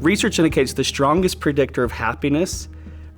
Research indicates the strongest predictor of happiness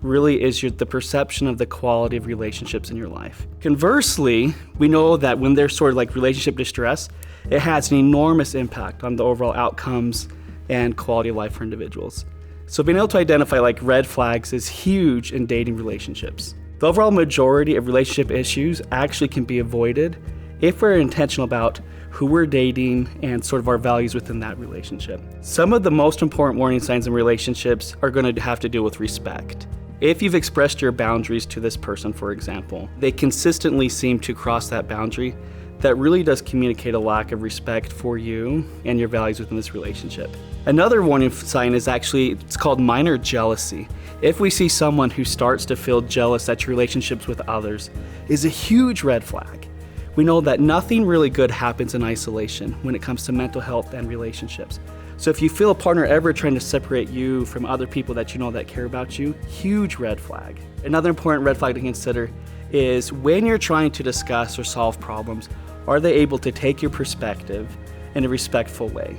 really is the perception of the quality of relationships in your life. Conversely, we know that when there's sort of like relationship distress, it has an enormous impact on the overall outcomes and quality of life for individuals. So being able to identify like red flags is huge in dating relationships. The overall majority of relationship issues actually can be avoided if we're intentional about who we're dating and sort of our values within that relationship. Some of the most important warning signs in relationships are going to have to do with respect. If you've expressed your boundaries to this person, for example, they consistently seem to cross that boundary, that really does communicate a lack of respect for you and your values within this relationship. Another warning sign is it's called minor jealousy. If we see someone who starts to feel jealous at your relationships with others, is a huge red flag. We know that nothing really good happens in isolation when it comes to mental health and relationships. So if you feel a partner ever trying to separate you from other people that you know that care about you, huge red flag. Another important red flag to consider is when you're trying to discuss or solve problems, are they able to take your perspective in a respectful way?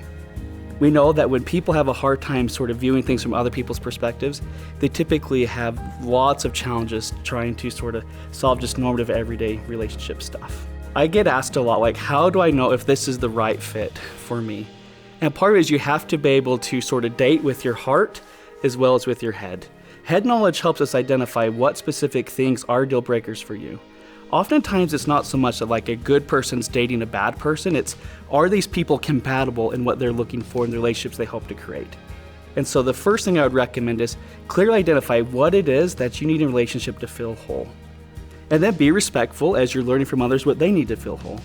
We know that when people have a hard time sort of viewing things from other people's perspectives, they typically have lots of challenges trying to sort of solve just normative everyday relationship stuff. I get asked a lot, like, how do I know if this is the right fit for me? And part of it is you have to be able to sort of date with your heart as well as with your head. Head knowledge helps us identify what specific things are deal breakers for you. Oftentimes it's not so much that like a good person's dating a bad person, it's are these people compatible in what they're looking for in the relationships they hope to create. And so the first thing I would recommend is clearly identify what it is that you need in a relationship to feel whole. And then be respectful as you're learning from others what they need to feel whole.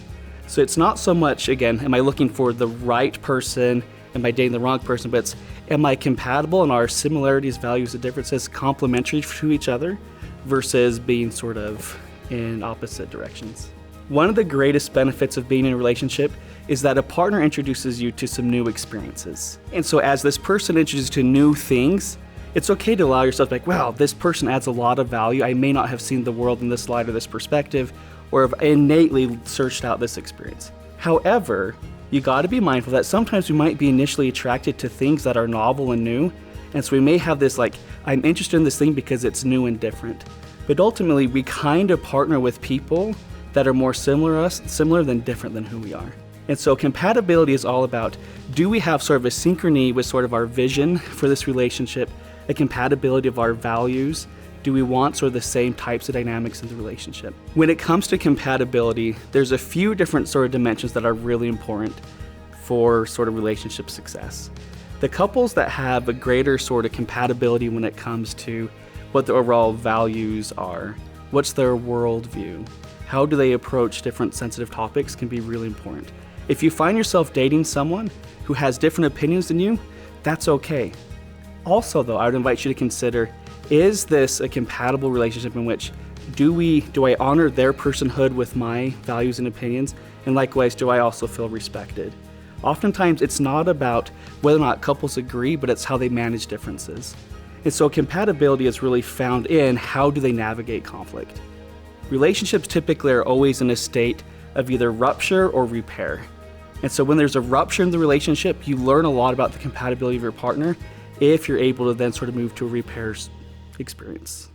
So it's not so much, again, am I looking for the right person, am I dating the wrong person, but it's am I compatible and our similarities, values, and differences complementary to each other versus being sort of in opposite directions. One of the greatest benefits of being in a relationship is that a partner introduces you to some new experiences. And so as this person introduces you to new things, it's okay to allow yourself to be like, wow, this person adds a lot of value. I may not have seen the world in this light or this perspective, or have innately searched out this experience. However, you gotta be mindful that sometimes we might be initially attracted to things that are novel and new. And so we may have this like, I'm interested in this thing because it's new and different. But ultimately, we kind of partner with people that are more similar than different than who we are. And so compatibility is all about, do we have sort of a synchrony with sort of our vision for this relationship, a compatibility of our values? Do we want sort of the same types of dynamics in the relationship? When it comes to compatibility, there's a few different sort of dimensions that are really important for sort of relationship success. The couples that have a greater sort of compatibility when it comes to what the overall values are, what's their worldview, how do they approach different sensitive topics can be really important. If you find yourself dating someone who has different opinions than you, that's okay. Also though, I would invite you to consider, is this a compatible relationship in which do I honor their personhood with my values and opinions? And likewise, do I also feel respected? Oftentimes it's not about whether or not couples agree, but it's how they manage differences. And so compatibility is really found in how do they navigate conflict. Relationships typically are always in a state of either rupture or repair. And so when there's a rupture in the relationship, you learn a lot about the compatibility of your partner if you're able to then sort of move to a repair experience.